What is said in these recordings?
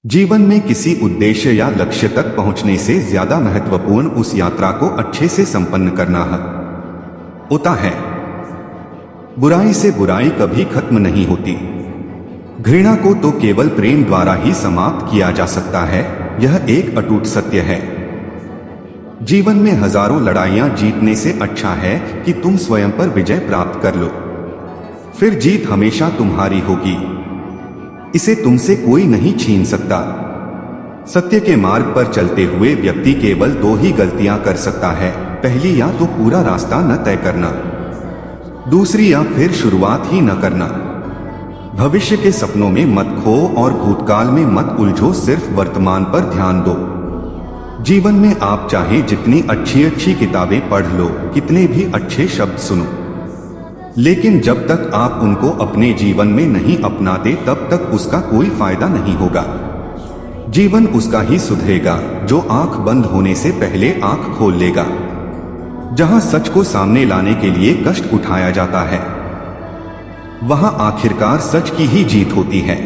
जीवन में किसी उद्देश्य या लक्ष्य तक पहुंचने से ज्यादा महत्वपूर्ण उस यात्रा को अच्छे से संपन्न करना होता है। बुराई से बुराई कभी खत्म नहीं होती। घृणा को तो केवल प्रेम द्वारा ही समाप्त किया जा सकता है, यह एक अटूट सत्य है। जीवन में हजारों लड़ाइयां जीतने से अच्छा है कि तुम स्वयं पर विजय प्राप्त कर लो, फिर जीत हमेशा तुम्हारी होगी। इसे तुमसे कोई नहीं छीन सकता। सत्य के मार्ग पर चलते हुए व्यक्ति केवल दो ही गलतियां कर सकता है। पहली, या तो पूरा रास्ता न तय करना, दूसरी या फिर शुरुआत ही न करना। भविष्य के सपनों में मत खो और भूतकाल में मत उलझो, सिर्फ वर्तमान पर ध्यान दो। जीवन में आप चाहे जितनी अच्छी अच्छी किताबें पढ़ लो, कितने भी अच्छे शब्द सुनो, लेकिन जब तक आप उनको अपने जीवन में नहीं अपनाते तब तक उसका कोई फायदा नहीं होगा। जीवन उसका ही सुधरेगा जो आंख बंद होने से पहले आंख खोल लेगा। जहां सच को सामने लाने के लिए कष्ट उठाया जाता है, वहां आखिरकार सच की ही जीत होती है।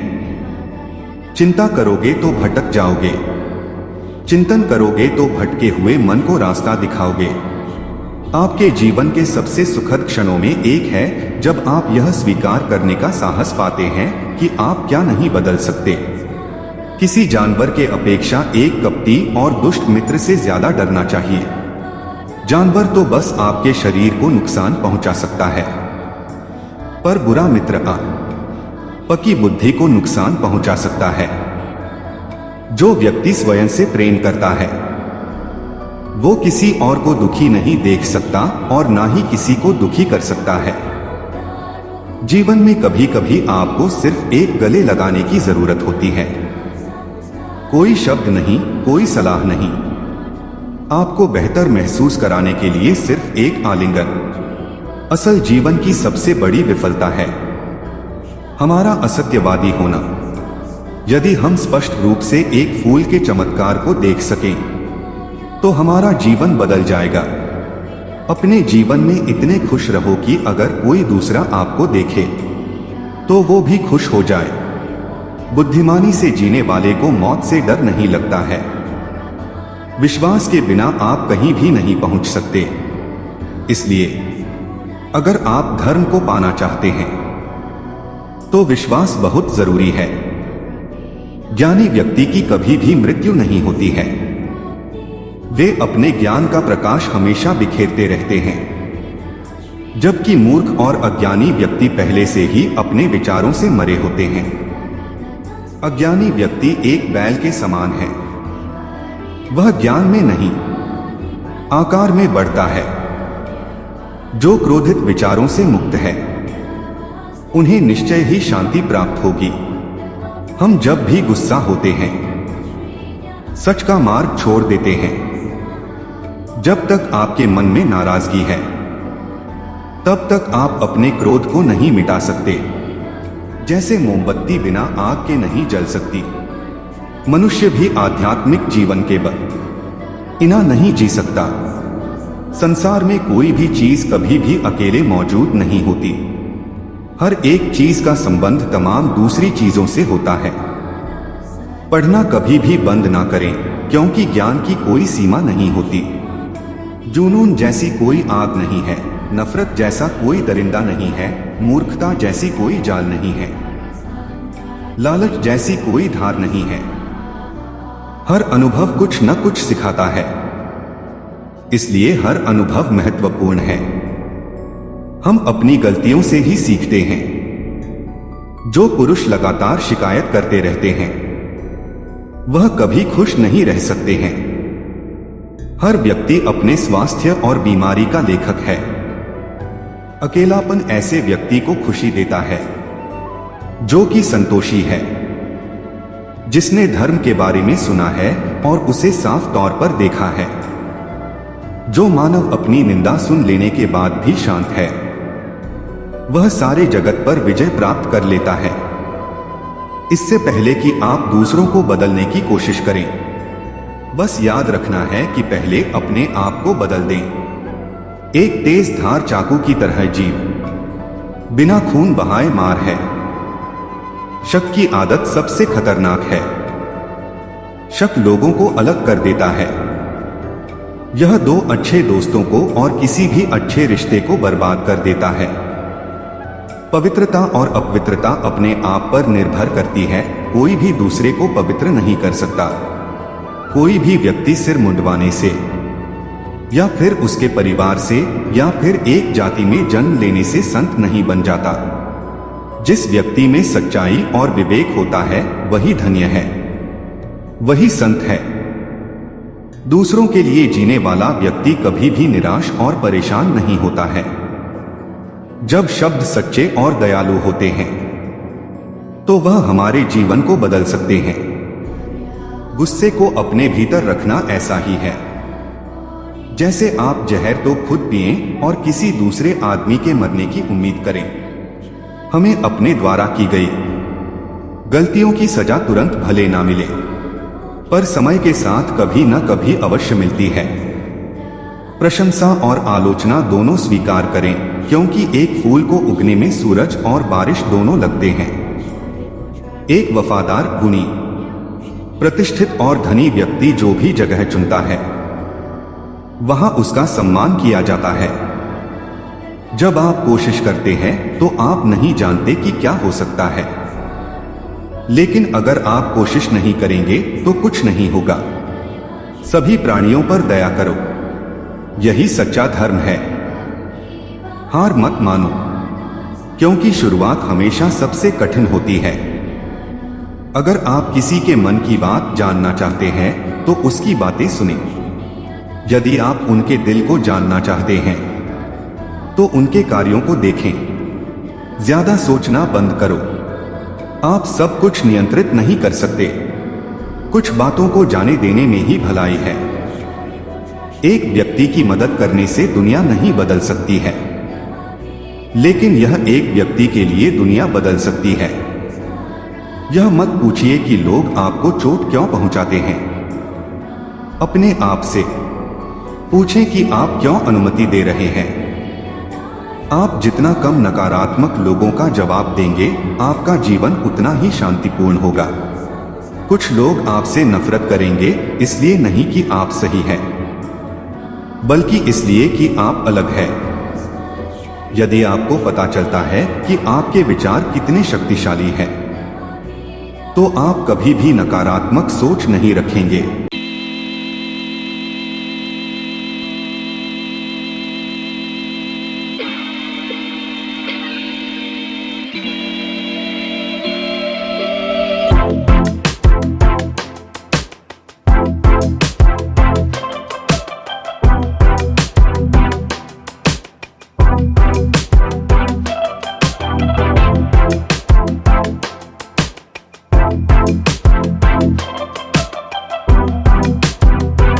चिंता करोगे तो भटक जाओगे, चिंतन करोगे तो भटके हुए मन को रास्ता दिखाओगे। आपके जीवन के सबसे सुखद क्षणों में एक है जब आप यह स्वीकार करने का साहस पाते हैं कि आप क्या नहीं बदल सकते। किसी जानवर के अपेक्षा एक कपटी और दुष्ट मित्र से ज्यादा डरना चाहिए। जानवर तो बस आपके शरीर को नुकसान पहुंचा सकता है, पर बुरा मित्र आपकी बुद्धि को नुकसान पहुंचा सकता है। जो व्यक्ति स्वयं से प्रेम करता है वो किसी और को दुखी नहीं देख सकता और ना ही किसी को दुखी कर सकता है। जीवन में कभी कभी आपको सिर्फ एक गले लगाने की जरूरत होती है। कोई शब्द नहीं, कोई सलाह नहीं, आपको बेहतर महसूस कराने के लिए सिर्फ एक आलिंगन। असल जीवन की सबसे बड़ी विफलता है हमारा असत्यवादी होना। यदि हम स्पष्ट रूप से एक फूल के चमत्कार को देख सकें तो हमारा जीवन बदल जाएगा। अपने जीवन में इतने खुश रहो कि अगर कोई दूसरा आपको देखे तो वो भी खुश हो जाए। बुद्धिमानी से जीने वाले को मौत से डर नहीं लगता है। विश्वास के बिना आप कहीं भी नहीं पहुंच सकते। इसलिए अगर आप धर्म को पाना चाहते हैं तो विश्वास बहुत जरूरी है। ज्ञानी व्यक्ति की कभी भी मृत्यु नहीं होती है। वे अपने ज्ञान का प्रकाश हमेशा बिखेरते रहते हैं, जबकि मूर्ख और अज्ञानी व्यक्ति पहले से ही अपने विचारों से मरे होते हैं। अज्ञानी व्यक्ति एक बैल के समान है। वह ज्ञान में नहीं, आकार में बढ़ता है। जो क्रोधित विचारों से मुक्त है उन्हें निश्चय ही शांति प्राप्त होगी। हम जब भी गुस्सा होते हैं सच का मार्ग छोड़ देते हैं। जब तक आपके मन में नाराजगी है तब तक आप अपने क्रोध को नहीं मिटा सकते। जैसे मोमबत्ती बिना आग के नहीं जल सकती, मनुष्य भी आध्यात्मिक जीवन के बिना नहीं जी सकता। संसार में कोई भी चीज कभी भी अकेले मौजूद नहीं होती। हर एक चीज का संबंध तमाम दूसरी चीजों से होता है। पढ़ना कभी भी बंद ना करें, क्योंकि ज्ञान की कोई सीमा नहीं होती। जुनून जैसी कोई आग नहीं है, नफरत जैसा कोई दरिंदा नहीं है, मूर्खता जैसी कोई जाल नहीं है, लालच जैसी कोई धार नहीं है। हर अनुभव कुछ न कुछ सिखाता है, इसलिए हर अनुभव महत्वपूर्ण है। हम अपनी गलतियों से ही सीखते हैं। जो पुरुष लगातार शिकायत करते रहते हैं वह कभी खुश नहीं रह सकते हैं। हर व्यक्ति अपने स्वास्थ्य और बीमारी का लेखक है। अकेलापन ऐसे व्यक्ति को खुशी देता है जो कि संतोषी है, जिसने धर्म के बारे में सुना है और उसे साफ तौर पर देखा है। जो मानव अपनी निंदा सुन लेने के बाद भी शांत है, वह सारे जगत पर विजय प्राप्त कर लेता है। इससे पहले कि आप दूसरों को बदलने की कोशिश करें, बस याद रखना है कि पहले अपने आप को बदल दें। एक तेज धार चाकू की तरह जीव बिना खून बहाए मार है। शक की आदत सबसे खतरनाक है। शक लोगों को अलग कर देता है। यह दो अच्छे दोस्तों को और किसी भी अच्छे रिश्ते को बर्बाद कर देता है। पवित्रता और अपवित्रता अपने आप पर निर्भर करती है। कोई भी दूसरे को पवित्र नहीं कर सकता। कोई भी व्यक्ति सिर मुंडवाने से या फिर उसके परिवार से या फिर एक जाति में जन्म लेने से संत नहीं बन जाता। जिस व्यक्ति में सच्चाई और विवेक होता है वही धन्य है, वही संत है। दूसरों के लिए जीने वाला व्यक्ति कभी भी निराश और परेशान नहीं होता है। जब शब्द सच्चे और दयालु होते हैं तो वह हमारे जीवन को बदल सकते हैं। गुस्से को अपने भीतर रखना ऐसा ही है जैसे आप जहर तो खुद पिएं और किसी दूसरे आदमी के मरने की उम्मीद करें। हमें अपने द्वारा की गई गलतियों की सजा तुरंत भले ना मिले, पर समय के साथ कभी न कभी अवश्य मिलती है। प्रशंसा और आलोचना दोनों स्वीकार करें, क्योंकि एक फूल को उगने में सूरज और बारिश दोनों लगते हैं। एक वफादार, गुणी, प्रतिष्ठित और धनी व्यक्ति जो भी जगह चुनता है वहां उसका सम्मान किया जाता है। जब आप कोशिश करते हैं तो आप नहीं जानते कि क्या हो सकता है, लेकिन अगर आप कोशिश नहीं करेंगे तो कुछ नहीं होगा। सभी प्राणियों पर दया करो, यही सच्चा धर्म है। हार मत मानो, क्योंकि शुरुआत हमेशा सबसे कठिन होती है। अगर आप किसी के मन की बात जानना चाहते हैं तो उसकी बातें सुनें। यदि आप उनके दिल को जानना चाहते हैं तो उनके कार्यों को देखें। ज्यादा सोचना बंद करो। आप सब कुछ नियंत्रित नहीं कर सकते। कुछ बातों को जाने देने में ही भलाई है। एक व्यक्ति की मदद करने से दुनिया नहीं बदल सकती है, लेकिन यह एक व्यक्ति के लिए दुनिया बदल सकती है। यह मत पूछिए कि लोग आपको चोट क्यों पहुंचाते हैं। अपने आप से पूछें कि आप क्यों अनुमति दे रहे हैं। आप जितना कम नकारात्मक लोगों का जवाब देंगे, आपका जीवन उतना ही शांतिपूर्ण होगा। कुछ लोग आपसे नफरत करेंगे, इसलिए नहीं कि आप सही हैं, बल्कि इसलिए कि आप अलग हैं। यदि आपको पता चलता है कि आपके विचार कितने शक्तिशाली हैं, तो आप कभी भी नकारात्मक सोच नहीं रखेंगे।